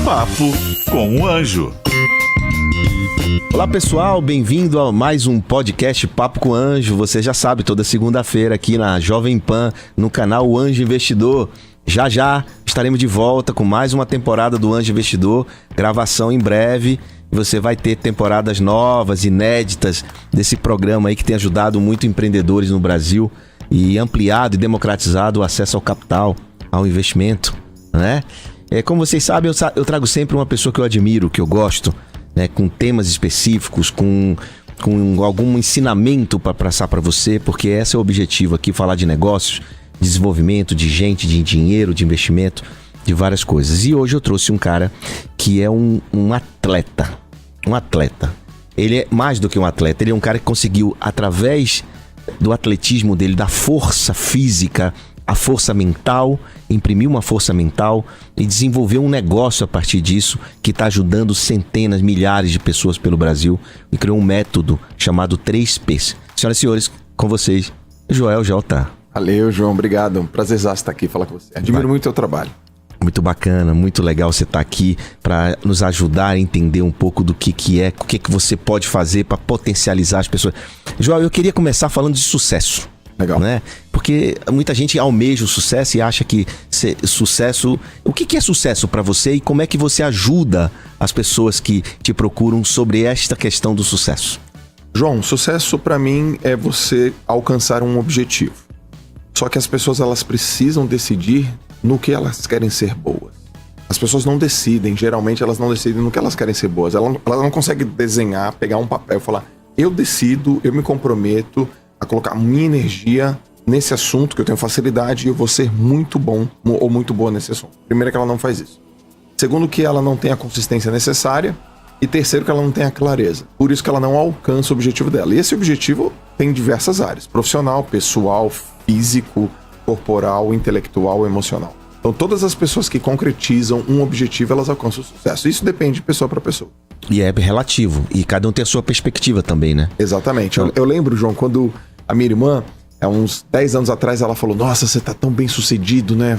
Papo com o Anjo. Olá pessoal, bem-vindo a mais um podcast Papo com o Anjo. Você já sabe, toda segunda-feira aqui na Jovem Pan, no canal O Anjo Investidor. Já estaremos de volta com mais uma temporada do Anjo Investidor, gravação em breve. Você vai ter temporadas novas, inéditas desse programa aí que tem ajudado muito empreendedores no Brasil e ampliado e democratizado o acesso ao capital, ao investimento, né? Como vocês sabem, eu trago sempre uma pessoa que eu admiro, que eu gosto, né? Com temas específicos, com algum ensinamento para passar para você, porque esse é o objetivo aqui, falar de negócios, desenvolvimento, de gente, de dinheiro, de investimento, de várias coisas. E hoje eu trouxe um cara que é um atleta. Um atleta. Ele é mais do que um atleta. Ele é um cara que conseguiu, através do atletismo dele, da força física, a força mental, imprimir uma força mental e desenvolver um negócio a partir disso que está ajudando centenas, milhares de pessoas pelo Brasil e criou um método chamado 3Ps. Senhoras e senhores, com vocês, Joel J. Valeu, João. Obrigado. Um prazerzaço estar aqui falar com você. Admiro muito o teu trabalho. Muito bacana, muito legal você estar aqui para nos ajudar a entender um pouco do que é, o que você pode fazer para potencializar as pessoas. Joel, eu queria começar falando de sucesso. Legal. Né? Porque muita gente almeja o sucesso e acha que sucesso... O que é sucesso para você e como é que você ajuda as pessoas que te procuram sobre esta questão do sucesso? João, sucesso para mim é você alcançar um objetivo. Só que as pessoas elas precisam decidir no que elas querem ser boas. As pessoas não decidem, geralmente elas não decidem no que elas querem ser boas. Elas não conseguem desenhar, pegar um papel e falar: eu decido, eu me comprometo a colocar minha energia nesse assunto que eu tenho facilidade e eu vou ser muito bom ou muito boa nesse assunto. Primeiro, que ela não faz isso. Segundo, que ela não tem a consistência necessária. E terceiro, que ela não tem a clareza. Por isso que ela não alcança o objetivo dela. E esse objetivo tem diversas áreas: profissional, pessoal, físico, corporal, intelectual, emocional. Então todas as pessoas que concretizam um objetivo, elas alcançam o sucesso. Isso depende de pessoa para pessoa. E é relativo. E cada um tem a sua perspectiva também, né? Exatamente. Eu lembro, João, quando a minha irmã, há uns 10 anos atrás, ela falou: nossa, você tá tão bem sucedido, né?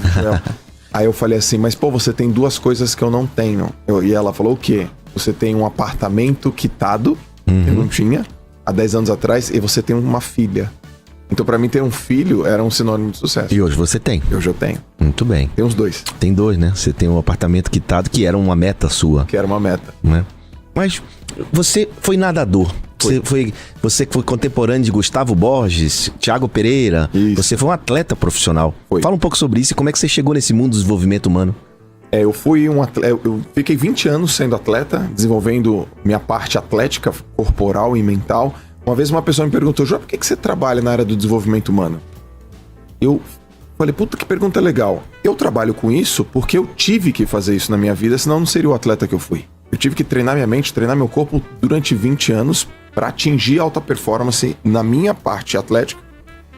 Aí eu falei assim: mas pô, você tem duas coisas que eu não tenho. E ela falou: o quê? Você tem um apartamento quitado, que eu não tinha, há 10 anos atrás, e você tem uma filha. Então, pra mim, ter um filho era um sinônimo de sucesso. E hoje você tem? Hoje eu tenho. Muito bem. Tem os dois. Tem dois, né? Você tem um apartamento quitado, que era uma meta sua. Que era uma meta. Né? Mas você foi nadador. Você foi contemporâneo de Gustavo Borges, Thiago Pereira. Isso. Você foi um atleta profissional. Foi. Fala um pouco sobre isso e como é que você chegou nesse mundo do desenvolvimento humano. Eu fui um atleta. Eu fiquei 20 anos sendo atleta, desenvolvendo minha parte atlética, corporal e mental. Uma vez uma pessoa me perguntou: João, por que você trabalha na área do desenvolvimento humano? Eu falei: puta, que pergunta legal. Eu trabalho com isso porque eu tive que fazer isso na minha vida, senão eu não seria o atleta que eu fui. Eu tive que treinar minha mente, treinar meu corpo durante 20 anos para atingir alta performance na minha parte atlética.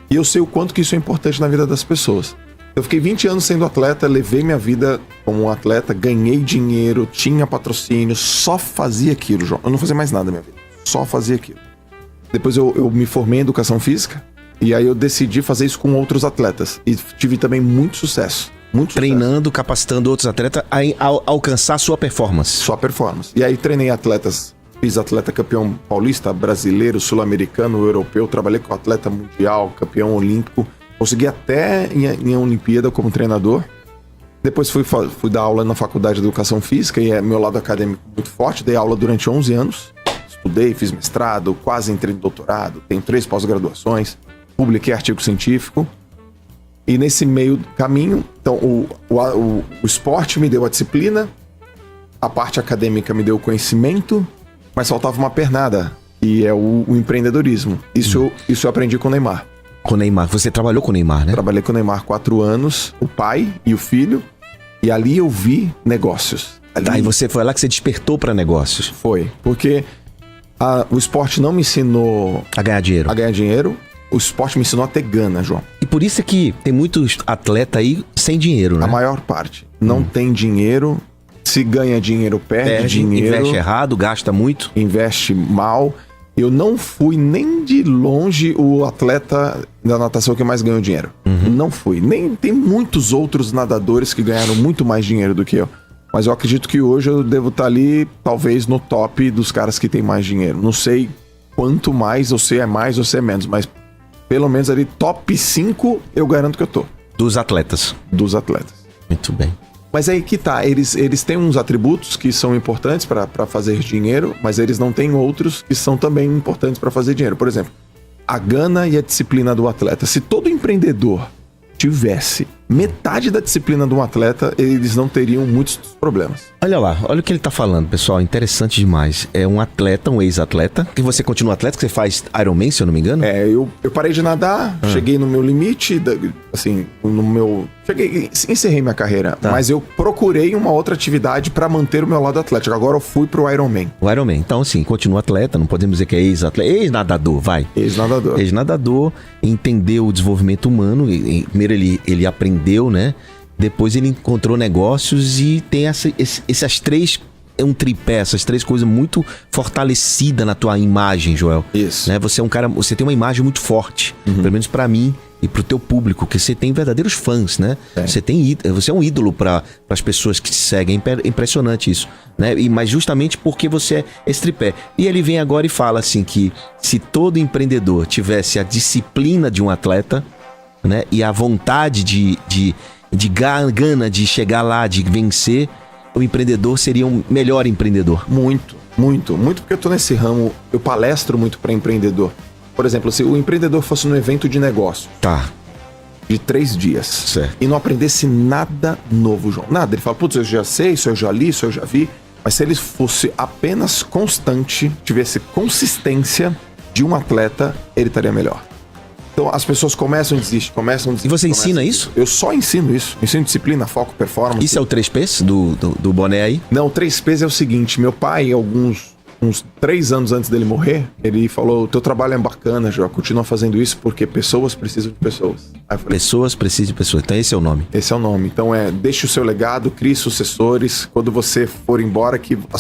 E eu sei o quanto que isso é importante na vida das pessoas. Eu fiquei 20 anos sendo atleta, levei minha vida como um atleta, ganhei dinheiro, tinha patrocínio, só fazia aquilo, João. Eu não fazia mais nada na minha vida, só fazia aquilo. Depois eu me formei em educação física e aí eu decidi fazer isso com outros atletas. E tive também muito sucesso. Treinando, capacitando outros atletas a alcançar sua performance. Sua performance. E aí treinei atletas, fiz atleta campeão paulista, brasileiro, sul-americano, europeu. Trabalhei com atleta mundial, campeão olímpico. Consegui até em Olimpíada como treinador. Depois fui dar aula na faculdade de educação física e é meu lado acadêmico muito forte. Dei aula durante 11 anos. Estudei, fiz mestrado, quase entrei no doutorado, tenho 3 pós-graduações, publiquei artigo científico. E nesse meio caminho, então, o esporte me deu a disciplina, a parte acadêmica me deu o conhecimento, mas faltava uma pernada, que é o empreendedorismo. Isso eu aprendi com o Neymar. Com o Neymar. Você trabalhou com o Neymar, né? Trabalhei com o Neymar 4 anos, o pai e o filho, e ali eu vi negócios. E você foi lá que você despertou para negócios. Foi, porque o esporte não me ensinou a ganhar dinheiro. O esporte me ensinou a ter gana, João. E por isso é que tem muitos atletas aí sem dinheiro, né? A maior parte. Não tem dinheiro. Se ganha dinheiro, perde dinheiro. Investe errado, gasta muito. Investe mal. Eu não fui nem de longe o atleta da natação que mais ganhou dinheiro. Não fui. Nem tem muitos outros nadadores que ganharam muito mais dinheiro do que eu. Mas eu acredito que hoje eu devo estar ali, talvez, no top dos caras que tem mais dinheiro. Não sei quanto mais, ou se é mais ou se é menos, mas pelo menos ali, top 5, eu garanto que eu tô. Dos atletas. Dos atletas. Muito bem. Mas aí que tá, eles têm uns atributos que são importantes pra fazer dinheiro, mas eles não têm outros que são também importantes pra fazer dinheiro. Por exemplo, a gana e a disciplina do atleta. Se todo empreendedor tivesse metade da disciplina de um atleta, eles não teriam muitos problemas. Olha lá, olha o que ele tá falando, pessoal, interessante demais. É um atleta, um ex-atleta, que você continua atleta, que você faz Ironman, se eu não me engano? Eu parei de nadar, cheguei no meu limite, assim, encerrei minha carreira, mas eu procurei uma outra atividade pra manter o meu lado atlético. Agora eu fui pro Ironman. O Ironman, então assim, continua atleta, não podemos dizer que é ex-atleta, ex-nadador, vai. Ex-nadador. Ex-nadador, entendeu o desenvolvimento humano, primeiro ele aprendeu, né? Depois ele encontrou negócios e tem essas três, um tripé, essas três coisas muito fortalecidas na tua imagem, Joel. Isso. Né? Você é um cara, você tem uma imagem muito forte, pelo menos pra mim e pro teu público, que você tem verdadeiros fãs, né? Você é um ídolo para as pessoas que te seguem, é impressionante isso, né? Mas justamente porque você é esse tripé. E ele vem agora e fala assim que se todo empreendedor tivesse a disciplina de um atleta, né, e a vontade de gana de chegar lá, de vencer, o empreendedor seria um melhor empreendedor. Muito porque eu tô nesse ramo, eu palestro muito para empreendedor. Por exemplo, se o empreendedor fosse num evento de negócio, de 3 dias, certo, e não aprendesse nada novo, João, nada, ele fala, putz, eu já sei, isso eu já li, isso eu já vi, mas se ele fosse apenas constante, tivesse consistência de um atleta, ele estaria melhor. Então as pessoas começam a desistir. E você ensina isso? Eu só ensino isso. Ensino disciplina, foco, performance. Isso é o 3Ps do boné aí? Não, o 3Ps é o seguinte. Meu pai, uns 3 anos antes dele morrer, ele falou, teu trabalho é bacana, João, continua fazendo isso porque pessoas precisam de pessoas. Aí eu falei, pessoas precisam de pessoas. Então esse é o nome. Esse é o nome. Então deixe o seu legado, crie sucessores. Quando você for embora, que a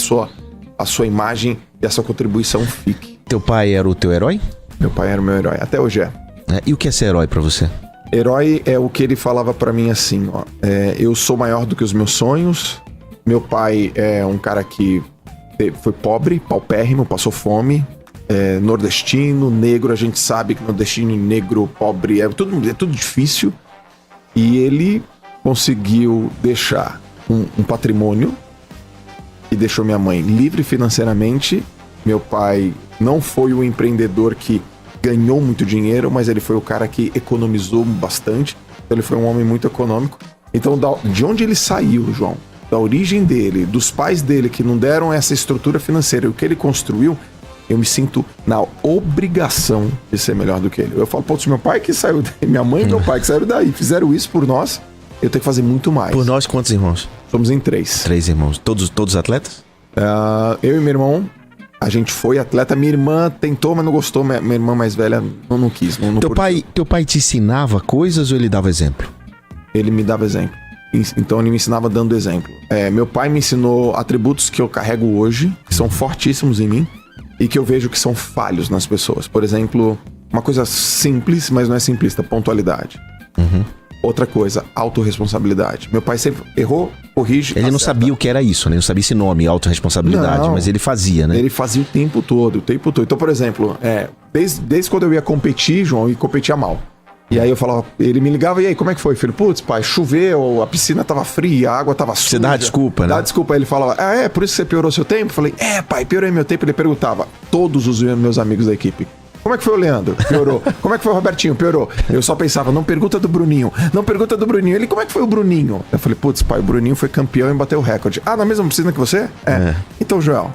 sua imagem e a sua contribuição fique. Teu pai era o teu herói? Meu pai era o meu herói. Até hoje é. E o que é ser herói pra você? Herói é o que ele falava pra mim assim, ó. Eu sou maior do que os meus sonhos. Meu pai é um cara que foi pobre, paupérrimo, passou fome. Nordestino, negro, a gente sabe que nordestino, negro, pobre, é tudo difícil. E ele conseguiu deixar um patrimônio e deixou minha mãe livre financeiramente. Meu pai não foi o empreendedor que ganhou muito dinheiro, mas ele foi o cara que economizou bastante. Então ele foi um homem muito econômico. Então de onde ele saiu, João, da origem dele, dos pais dele que não deram essa estrutura financeira, o que ele construiu, eu me sinto na obrigação de ser melhor do que ele. Eu falo, pô, se meu pai que saiu daí, minha mãe e meu pai que saíram daí, fizeram isso por nós, eu tenho que fazer muito mais. Por nós, quantos irmãos? Somos em 3. 3 irmãos. Todos atletas? Eu e meu irmão, a gente foi atleta. Minha irmã tentou, mas não gostou. Minha irmã mais velha não quis. Teu pai te ensinava coisas ou ele dava exemplo? Ele me dava exemplo. Então ele me ensinava dando exemplo. Meu pai me ensinou atributos que eu carrego hoje, que são fortíssimos em mim, e que eu vejo que são falhos nas pessoas. Por exemplo, uma coisa simples, mas não é simplista, pontualidade. Outra coisa, autorresponsabilidade. Meu pai sempre errou, corrige. Ele não sabia o que era isso, né? Não sabia esse nome, autorresponsabilidade, mas ele fazia, né? Ele fazia o tempo todo. Então, por exemplo, desde quando eu ia competir, João, eu competia mal. E aí eu falava, ele me ligava, e aí, como é que foi, filho? Putz, pai, choveu, a piscina tava fria, a água tava suja. Você dá desculpa, né? Dá desculpa. Aí ele falava, por isso que você piorou seu tempo? Eu falei, pai, piorei meu tempo. Ele perguntava, todos os meus amigos da equipe, como é que foi o Leandro? Piorou. Como é que foi o Robertinho? Piorou. Eu só pensava, não pergunta do Bruninho. Ele, como é que foi o Bruninho? Eu falei, putz, pai, o Bruninho foi campeão e bateu o recorde. Na mesma piscina que você? Então, Joel,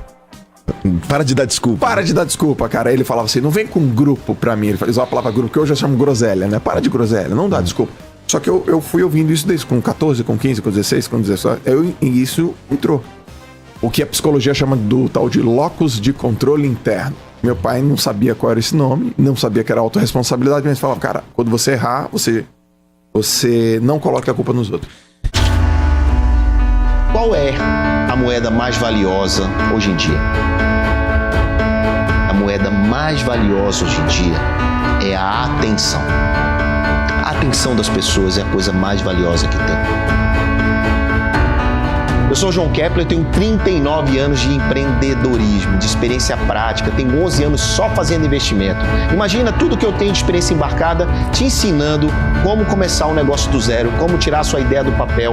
para de dar desculpa. Para de dar desculpa, cara. Aí ele falava assim, não vem com grupo pra mim. Ele usava a palavra grupo, que hoje eu chamo groselha, né? Para de groselha, não dá desculpa. Só que eu fui ouvindo isso desde com 14, com 15, com 16, com 17. E isso entrou. O que a psicologia chama do tal de locus de controle interno. Meu pai não sabia qual era esse nome, não sabia que era autorresponsabilidade, mas falava, cara, quando você errar, você não coloca a culpa nos outros. Qual é a moeda mais valiosa hoje em dia? A moeda mais valiosa hoje em dia é a atenção. A atenção das pessoas é a coisa mais valiosa que tem. Eu sou o João Kepler, eu tenho 39 anos de empreendedorismo, de experiência prática, tenho 11 anos só fazendo investimento. Imagina tudo que eu tenho de experiência embarcada te ensinando como começar um negócio do zero, como tirar a sua ideia do papel,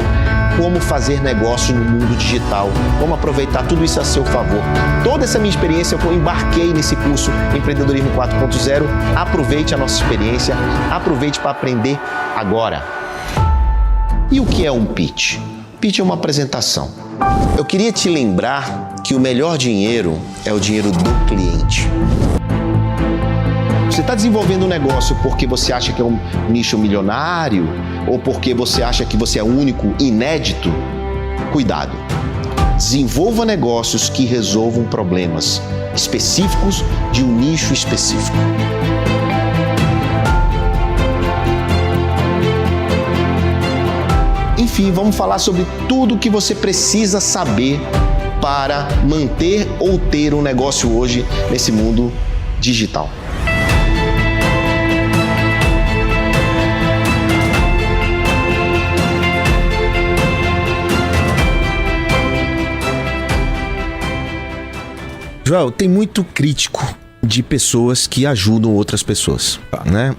como fazer negócio no mundo digital, como aproveitar tudo isso a seu favor. Toda essa minha experiência eu embarquei nesse curso Empreendedorismo 4.0. Aproveite a nossa experiência, aproveite para aprender agora. E o que é um pitch? Pitch é uma apresentação. Eu queria te lembrar que o melhor dinheiro é o dinheiro do cliente. Você está desenvolvendo um negócio porque você acha que é um nicho milionário ou porque você acha que você é único, inédito? Cuidado. Desenvolva negócios que resolvam problemas específicos de um nicho específico. Enfim, vamos falar sobre tudo o que você precisa saber para manter ou ter um negócio hoje nesse mundo digital. Joel, tem muito crítico de pessoas que ajudam outras pessoas, né?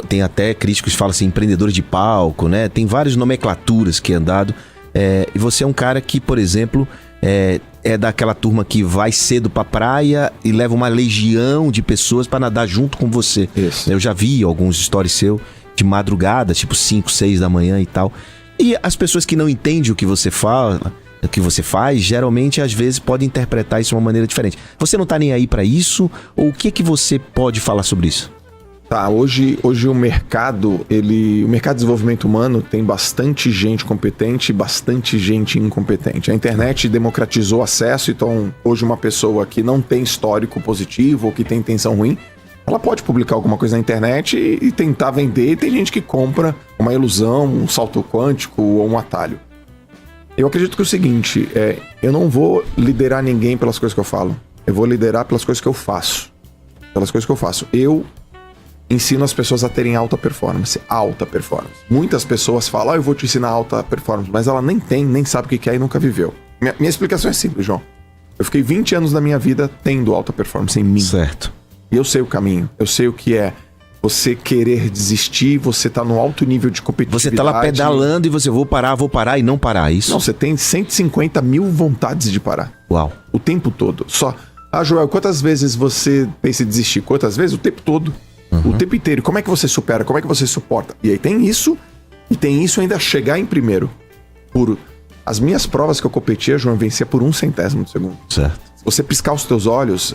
Tem até críticos que falam assim, empreendedores de palco, né? Tem várias nomenclaturas que é dado. E você é um cara que, por exemplo, é daquela turma que vai cedo pra praia e leva uma legião de pessoas pra nadar junto com você. Isso. Eu já vi alguns stories seus de madrugada, tipo 5, 6 da manhã e tal. E as pessoas que não entendem o que você fala, o que você faz, geralmente, às vezes, pode interpretar isso de uma maneira diferente. Você não tá nem aí pra isso? Ou o que você pode falar sobre isso? Tá, hoje o mercado de desenvolvimento humano tem bastante gente competente e bastante gente incompetente. A internet democratizou acesso, então hoje uma pessoa que não tem histórico positivo ou que tem intenção ruim, ela pode publicar alguma coisa na internet e tentar vender, e tem gente que compra uma ilusão, um salto quântico ou um atalho. Eu acredito que é o seguinte, eu não vou liderar ninguém pelas coisas que eu falo. Eu vou liderar pelas coisas que eu faço. Eu ensino as pessoas a terem alta performance. Muitas pessoas falam, eu vou te ensinar alta performance, mas ela nem sabe o que é e nunca viveu. Minha explicação é simples, João. Eu fiquei 20 anos da minha vida tendo alta performance em mim. Certo. E eu sei o caminho. Eu sei o que é você querer desistir, você tá no alto nível de competitividade. Você tá lá pedalando e você, vou parar e não parar, isso? Não, você tem 150 mil vontades de parar. Uau. O tempo todo. Joel, quantas vezes você pensa em desistir? Quantas vezes? O tempo todo. O tempo inteiro. Como é que você supera? Como é que você suporta? E aí tem isso, e tem isso ainda chegar em primeiro. As minhas provas que eu competia, João, eu vencia por 1/100º de segundo. Certo. Se você piscar os teus olhos,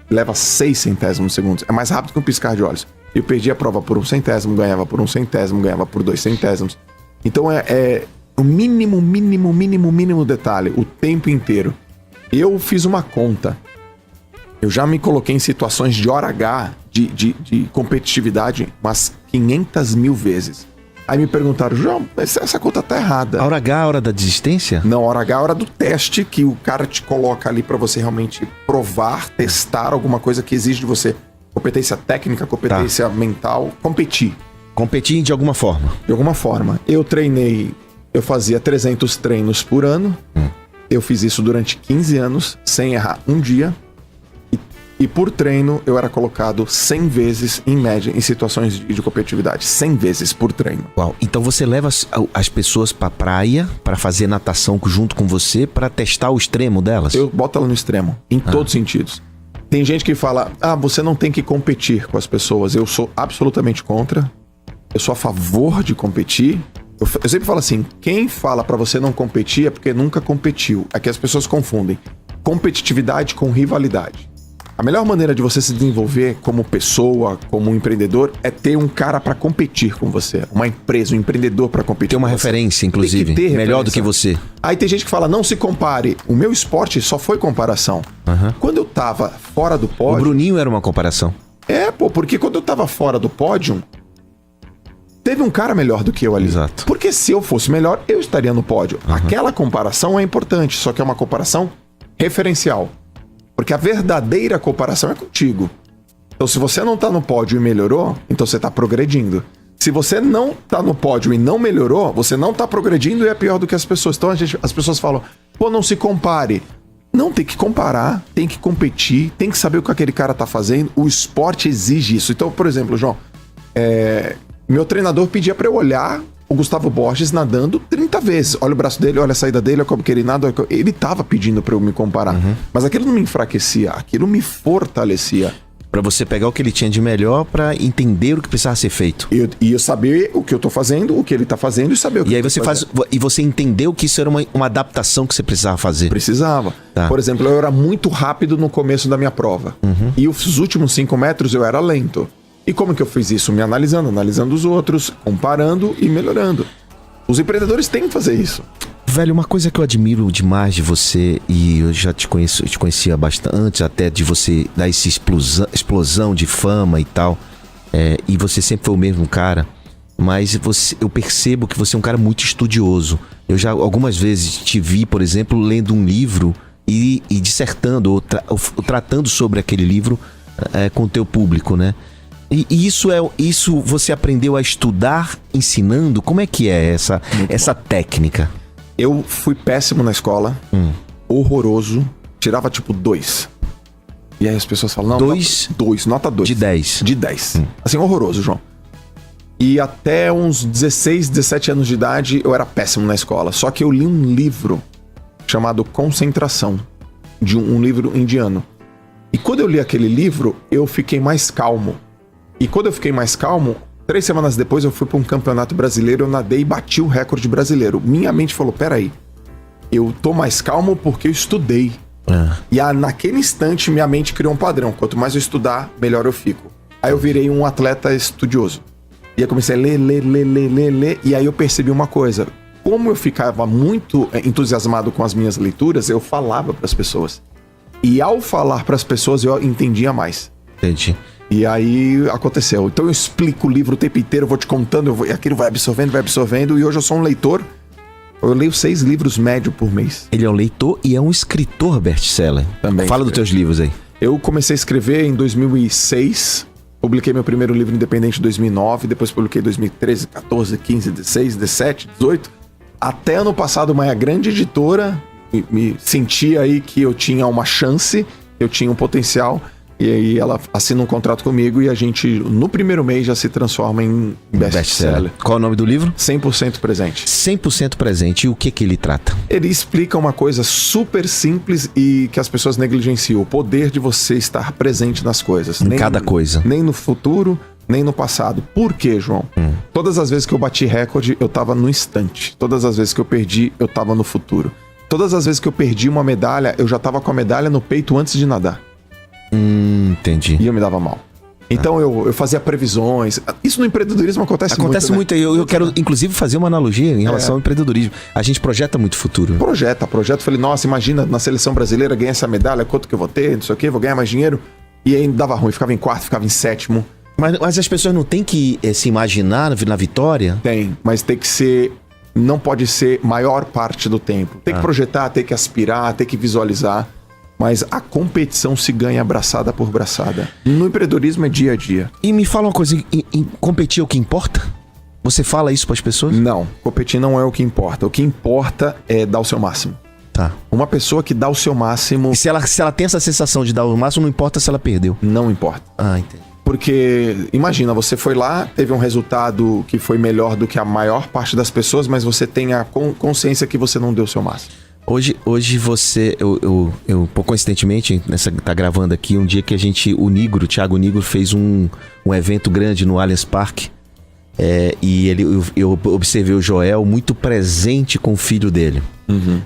leva 0,06 segundos. É mais rápido que um piscar de olhos. Eu perdi a prova por 1/100º, ganhava por 1/100º, ganhava por 2/100º. Então é o mínimo detalhe, o tempo inteiro. Eu fiz uma conta. Eu já me coloquei em situações de hora H, de competitividade, umas 500 mil vezes. Aí me perguntaram, João, mas essa conta tá errada. A hora H é a hora da desistência? Não, a hora H é a hora do teste, que o cara te coloca ali pra você realmente provar, testar alguma coisa que exige de você. Competência técnica, competência mental, competir. Competir de alguma forma. De alguma forma. Eu fazia 300 treinos por ano. Eu fiz isso durante 15 anos, sem errar um dia. E por treino, eu era colocado 100 vezes, em média, em situações de competitividade. 100 vezes por treino. Uau. Então você leva as pessoas pra praia, pra fazer natação junto com você, pra testar o extremo delas? Eu boto ela no extremo, em todos os sentidos. Tem gente que fala, você não tem que competir com as pessoas. Eu sou absolutamente contra. Eu sou a favor de competir. Eu sempre falo assim, quem fala pra você não competir é porque nunca competiu. É que as pessoas confundem competitividade com rivalidade. A melhor maneira de você se desenvolver como pessoa, como um empreendedor, é ter um cara pra competir com você. Uma empresa, um empreendedor pra competir ter uma com referência, você. inclusive. Tem que ter melhor referência. do que você. Aí tem gente que fala, não se compare. O meu esporte só foi comparação. Quando eu tava fora do pódio... O Bruninho era uma comparação. Porque quando eu tava fora do pódio, teve um cara melhor do que eu ali. Exato. Porque se eu fosse melhor, eu estaria no pódio. Aquela comparação é importante, só que é uma comparação referencial. Porque a verdadeira comparação é contigo. Então, se você não tá no pódio e melhorou, então você tá progredindo. Se você não tá no pódio e não melhorou, você não tá progredindo e é pior do que as pessoas. Então as pessoas falam, pô, não se compare. Não, tem que comparar, tem que competir, tem que saber o que aquele cara tá fazendo. O esporte exige isso. Então, por exemplo, João, meu treinador pedia pra eu olhar o Gustavo Borges nadando 30 vezes. Olha o braço dele, olha a saída dele, olha como que ele nada. Ele tava pedindo pra eu me comparar. Mas aquilo não me enfraquecia, aquilo me fortalecia. Pra você pegar o que ele tinha de melhor pra entender o que precisava ser feito. E eu saber o que eu tô fazendo, o que ele tá fazendo e saber o que E aí eu tô você fazendo. e você entendeu que isso era uma adaptação que você precisava fazer. Precisava. Tá. Por exemplo, eu era muito rápido no começo da minha prova. E os últimos 5 metros eu era lento. E como que eu fiz isso? Me analisando os outros, comparando e melhorando. Os empreendedores têm que fazer isso. Velho, uma coisa que eu admiro demais de você, e eu já te conhecia bastante antes até de você dar essa explosão de fama e tal, e você sempre foi o mesmo cara, mas eu percebo que você é um cara muito estudioso. Eu já algumas vezes te vi, por exemplo, lendo um livro e dissertando ou tratando sobre aquele livro com o teu público, né? E isso você aprendeu a estudar ensinando? Como é que é essa técnica? Eu fui péssimo na escola, horroroso, tirava tipo 2. E aí as pessoas falam, não, 2? Nota 2. De 10. De 10. Assim, horroroso, João. E até uns 16, 17 anos de idade, eu era péssimo na escola. Só que eu li um livro chamado Concentração, de um livro indiano. E quando eu li aquele livro, eu fiquei mais calmo. E quando eu fiquei mais calmo, 3 semanas depois eu fui para um campeonato brasileiro, eu nadei e bati o recorde brasileiro. Minha mente falou, peraí, eu tô mais calmo porque eu estudei. E naquele instante minha mente criou um padrão. Quanto mais eu estudar, melhor eu fico. Aí eu virei um atleta estudioso. E aí comecei a ler. E aí eu percebi uma coisa. Como eu ficava muito entusiasmado com as minhas leituras, eu falava para as pessoas. E ao falar para as pessoas, eu entendia mais. Entendi. E aí aconteceu. Então eu explico o livro o tempo inteiro, eu vou te contando, aquilo vai absorvendo. E hoje eu sou um leitor. Eu leio 6 livros médio por mês. Ele é um leitor e é um escritor best-seller. Também. Fala dos teus livros aí. Eu comecei a escrever em 2006. Publiquei meu primeiro livro independente em 2009. Depois publiquei em 2013, 14, 15, 16, 17, 18. Até ano passado, uma grande editora me sentia aí que eu tinha uma chance, eu tinha um potencial. E aí ela assina um contrato comigo e a gente, no primeiro mês, já se transforma em best-seller. Qual é o nome do livro? 100% presente. 100% presente. E o que ele trata? Ele explica uma coisa super simples e que as pessoas negligenciam. O poder de você estar presente nas coisas. Em cada coisa. Nem no futuro, nem no passado. Por quê, João? Todas as vezes que eu bati recorde, eu tava no instante. Todas as vezes que eu perdi, eu tava no futuro. Todas as vezes que eu perdi uma medalha, eu já tava com a medalha no peito antes de nadar. Entendi. E eu me dava mal. Então eu fazia previsões. Isso no empreendedorismo acontece muito. Acontece muito. Eu quero, inclusive, fazer uma analogia em relação ao empreendedorismo. A gente projeta muito o futuro. Projeta. Falei, nossa, imagina na seleção brasileira ganhar essa medalha, quanto que eu vou ter, não sei o quê, vou ganhar mais dinheiro. E aí dava ruim, ficava em 4º, ficava em 7º. Mas as pessoas não têm que se imaginar na vitória? Tem, mas tem que ser... Não pode ser maior parte do tempo. Tem que projetar, tem que aspirar, tem que visualizar. Mas a competição se ganha braçada por braçada. No empreendedorismo é dia a dia. E me fala uma coisa, competir é o que importa? Você fala isso para as pessoas? Não, competir não é o que importa. O que importa é dar o seu máximo. Tá. Uma pessoa que dá o seu máximo... E se ela tem essa sensação de dar o máximo, não importa se ela perdeu. Não importa. Entendi. Porque, imagina, você foi lá, teve um resultado que foi melhor do que a maior parte das pessoas, mas você tem a consciência que você não deu o seu máximo. Hoje você, eu coincidentemente, tá gravando aqui um dia que o Thiago Nigro fez um evento grande no Allianz Parque, e eu observei o Joel muito presente com o filho dele.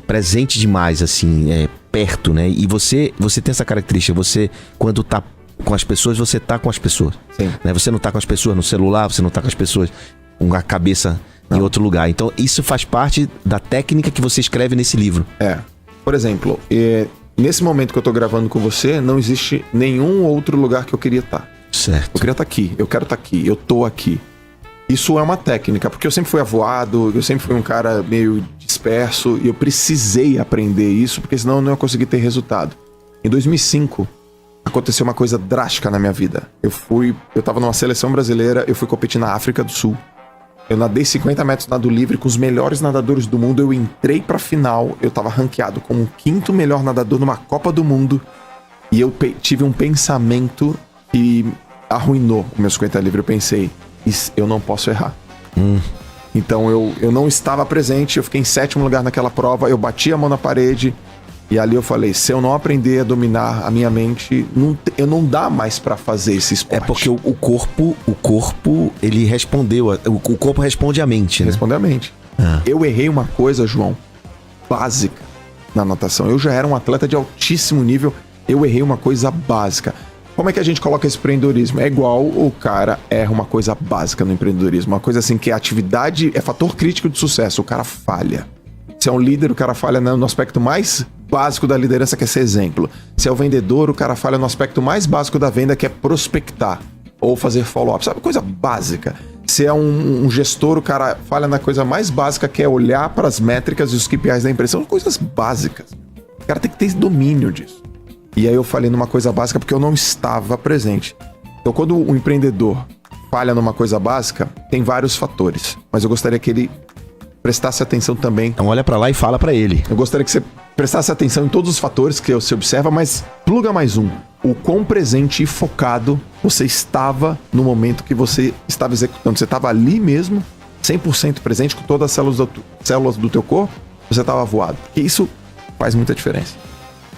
Presente demais, assim, perto, né? E você tem essa característica, você, quando tá com as pessoas, você tá com as pessoas. Sim. Né? Você não tá com as pessoas no celular, você não tá com as pessoas com a cabeça... em outro lugar. Então, isso faz parte da técnica que você escreve nesse livro. Por exemplo, nesse momento que eu tô gravando com você, não existe nenhum outro lugar que eu queria estar. Certo. Eu queria estar aqui, eu quero estar aqui, eu tô aqui. Isso é uma técnica, porque eu sempre fui avoado, eu sempre fui um cara meio disperso, e eu precisei aprender isso, porque senão eu não ia conseguir ter resultado. Em 2005, aconteceu uma coisa drástica na minha vida. Eu tava numa seleção brasileira, eu fui competir na África do Sul. Eu nadei 50 metros nado livre com os melhores nadadores do mundo. Eu entrei pra final. Eu tava ranqueado como o 5º melhor nadador numa Copa do Mundo. E eu tive um pensamento que arruinou o meu 50 livre. Eu pensei, eu não posso errar. Então eu não estava presente. Eu fiquei em 7º lugar naquela prova. Eu bati a mão na parede. E ali eu falei, se eu não aprender a dominar a minha mente, eu não dá mais pra fazer esse esporte. É porque o corpo, ele respondeu, o corpo responde à mente, né? Responde à mente. Eu errei uma coisa, João, básica na natação. Eu já era um atleta de altíssimo nível, eu errei uma coisa básica. Como é que a gente coloca esse empreendedorismo? É igual o cara erra uma coisa básica no empreendedorismo. Uma coisa assim que a atividade é fator crítico de sucesso, o cara falha. Se é um líder, o cara falha no aspecto mais básico da liderança, que é ser exemplo. Se é o vendedor, o cara falha no aspecto mais básico da venda, que é prospectar ou fazer follow-up. Sabe, coisa básica. Se é um gestor, o cara falha na coisa mais básica, que é olhar para as métricas e os KPIs da empresa. São coisas básicas. O cara tem que ter domínio disso. E aí eu falei numa coisa básica porque eu não estava presente. Então, quando o empreendedor falha numa coisa básica, tem vários fatores. Mas eu gostaria que ele prestasse atenção também. Então olha pra lá e fala pra ele. Eu gostaria que você prestasse atenção em todos os fatores que você observa, mas pluga mais um. O quão presente e focado você estava no momento que você estava executando. Você estava ali mesmo, 100% presente, com todas as células do teu corpo, você estava voado. Porque isso faz muita diferença.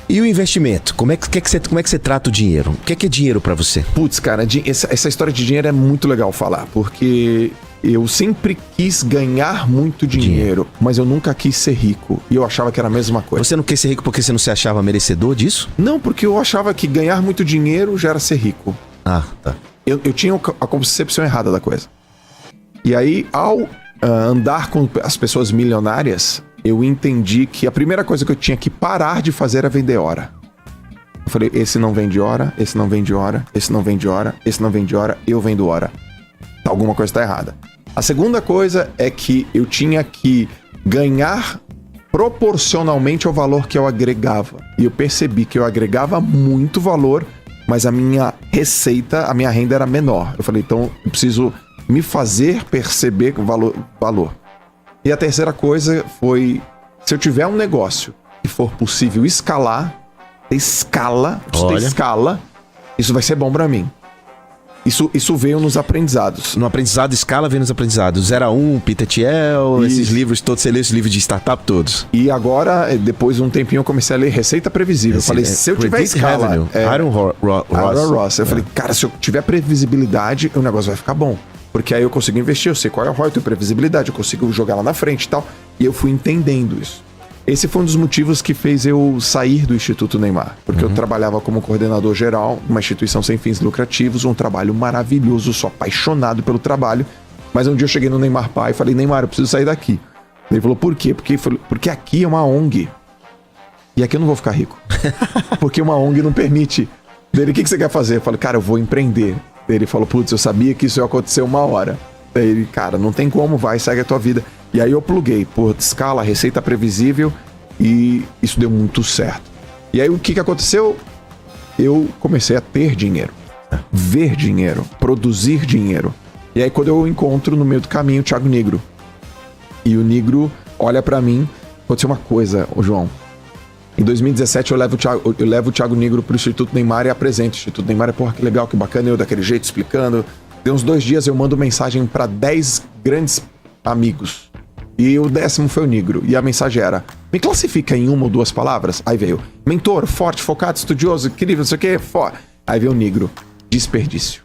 E o investimento? Como é que você trata o dinheiro? O que é dinheiro pra você? Putz, cara, essa história de dinheiro é muito legal falar, porque eu sempre quis ganhar muito dinheiro, mas eu nunca quis ser rico. E eu achava que era a mesma coisa. Você não quis ser rico porque você não se achava merecedor disso? Não, porque eu achava que ganhar muito dinheiro já era ser rico. Ah, tá. Eu tinha a concepção errada da coisa. E aí, ao andar com as pessoas milionárias, eu entendi que a primeira coisa que eu tinha que parar de fazer era vender hora. Eu falei, esse não vende hora, esse não vende hora, esse não vende hora, esse não vende hora, eu vendo hora. Alguma coisa está errada. A segunda coisa é que eu tinha que ganhar proporcionalmente ao valor que eu agregava. E eu percebi que eu agregava muito valor, mas a minha receita, a minha renda era menor. Eu falei, então eu preciso me fazer perceber valor. E a terceira coisa foi, se eu tiver um negócio que for possível escalar, ter escala, isso vai ser bom pra mim. Isso veio nos aprendizados. No aprendizado, escala veio nos aprendizados. 0 a 1, Peter Thiel, esses livros todos, você leu esses livros de startup todos. E agora, depois de um tempinho, eu comecei a ler Receita Previsível. Eu falei, se eu tiver escala... Aaron Ross. Eu falei, cara, se eu tiver previsibilidade, o negócio vai ficar bom. Porque aí eu consigo investir, eu sei qual é o ROI, eu tenho previsibilidade, eu consigo jogar lá na frente e tal. E eu fui entendendo isso. Esse foi um dos motivos que fez eu sair do Instituto Neymar. Porque eu trabalhava como coordenador geral, uma instituição sem fins lucrativos, um trabalho maravilhoso, sou apaixonado pelo trabalho. Mas um dia eu cheguei no Neymar Pai e falei, Neymar, eu preciso sair daqui. Ele falou, por quê? Porque aqui é uma ONG. E aqui eu não vou ficar rico. Porque uma ONG não permite. Dele, o que você quer fazer? Eu falei, cara, eu vou empreender. Ele falou, putz, eu sabia que isso ia acontecer uma hora. Daí ele, cara, não tem como, vai, segue a tua vida. E aí eu pluguei, por escala, receita previsível, e isso deu muito certo. E aí o que aconteceu? Eu comecei a ter dinheiro, ver dinheiro, produzir dinheiro. E aí quando eu encontro no meio do caminho o Thiago Nigro. E o Nigro olha pra mim, aconteceu uma coisa, ô João. Em 2017 eu levo o Thiago Nigro pro Instituto Neymar e apresento. O Instituto Neymar é, porra, que legal, que bacana, eu daquele jeito explicando. Deu uns 2 dias eu mando mensagem pra 10 grandes amigos. E o 10º foi o Nigro. E a mensagem era, me classifica em 1 ou 2 palavras? Aí veio, mentor, forte, focado, estudioso, incrível, não sei o que, Aí veio o Nigro, desperdício.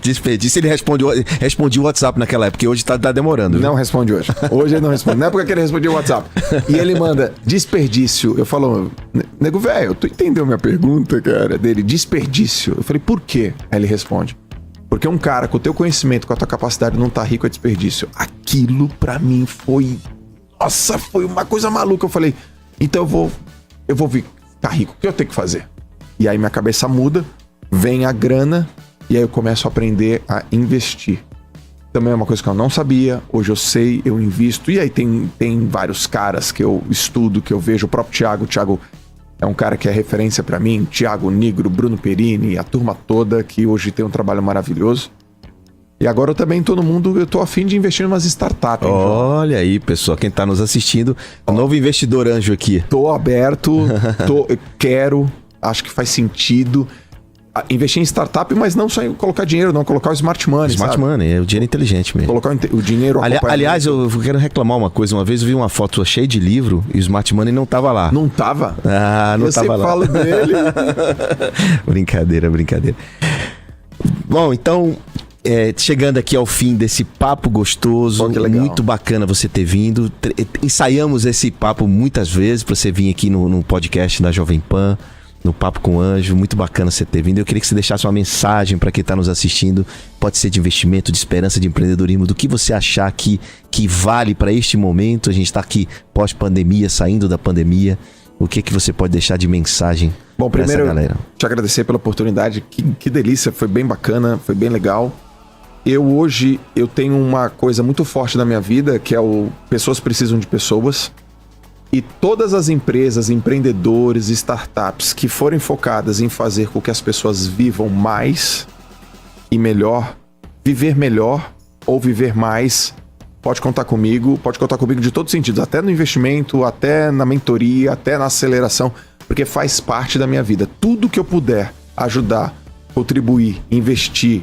Desperdício, ele respondia o WhatsApp naquela época, porque hoje tá demorando. Não responde hoje. Hoje ele não responde. Na época que ele respondia o WhatsApp. E ele manda, desperdício. Eu falo, nego velho, tu entendeu minha pergunta, cara? Dele, desperdício. Eu falei, por quê? Aí ele responde, porque um cara com o teu conhecimento, com a tua capacidade não tá rico é desperdício. Aquilo pra mim foi... Nossa, foi uma coisa maluca. Eu falei, então eu vou ficar rico. O que eu tenho que fazer? E aí minha cabeça muda, vem a grana, e aí eu começo a aprender a investir. Também é uma coisa que eu não sabia, hoje eu sei, eu invisto. E aí tem vários caras que eu estudo, que eu vejo. O próprio Thiago. O Thiago é um cara que é referência pra mim. Thiago Nigro, Bruno Perini, a turma toda, que hoje tem um trabalho maravilhoso. E agora eu também eu tô a fim de investir em umas startups. Olha aí, pessoal, quem tá nos assistindo, novo investidor anjo aqui. Tô aberto, quero, acho que faz sentido investir em startup, mas não só em colocar dinheiro, não, colocar o smart money, Smart money, é o dinheiro inteligente mesmo. Colocar o dinheiro... Aliás, eu quero reclamar uma coisa. Uma vez eu vi uma foto cheia de livro e o smart money não tava lá. Não tava? Ah, não tava lá. Eu falo dele. Brincadeira. Bom, então... chegando aqui ao fim desse papo gostoso, muito bacana você ter vindo. Ensaiamos esse papo muitas vezes para você vir aqui no podcast da Jovem Pan, no Papo com Anjo. Muito bacana você ter vindo. Eu queria que você deixasse uma mensagem para quem está nos assistindo. Pode ser de investimento, de esperança, de empreendedorismo, do que você achar que vale para este momento. A gente está aqui pós-pandemia, saindo da pandemia. O que você pode deixar de mensagem para essa galera? Bom, primeiro, te agradecer pela oportunidade. Que delícia, foi bem bacana, foi bem legal. Hoje eu tenho uma coisa muito forte na minha vida, que é pessoas precisam de pessoas. E todas as empresas, empreendedores, startups que forem focadas em fazer com que as pessoas vivam mais e melhor, viver melhor ou viver mais, pode contar comigo de todos os sentidos, até no investimento, até na mentoria, até na aceleração, porque faz parte da minha vida. Tudo que eu puder ajudar, contribuir, investir,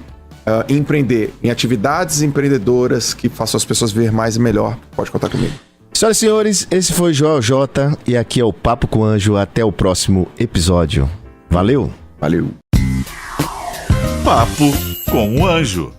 empreender em atividades empreendedoras que façam as pessoas viver mais e melhor, pode contar comigo. Senhoras e senhores, esse foi o Joel J e aqui é o Papo com Anjo. Até o próximo episódio. Valeu! Valeu! Papo com o Anjo.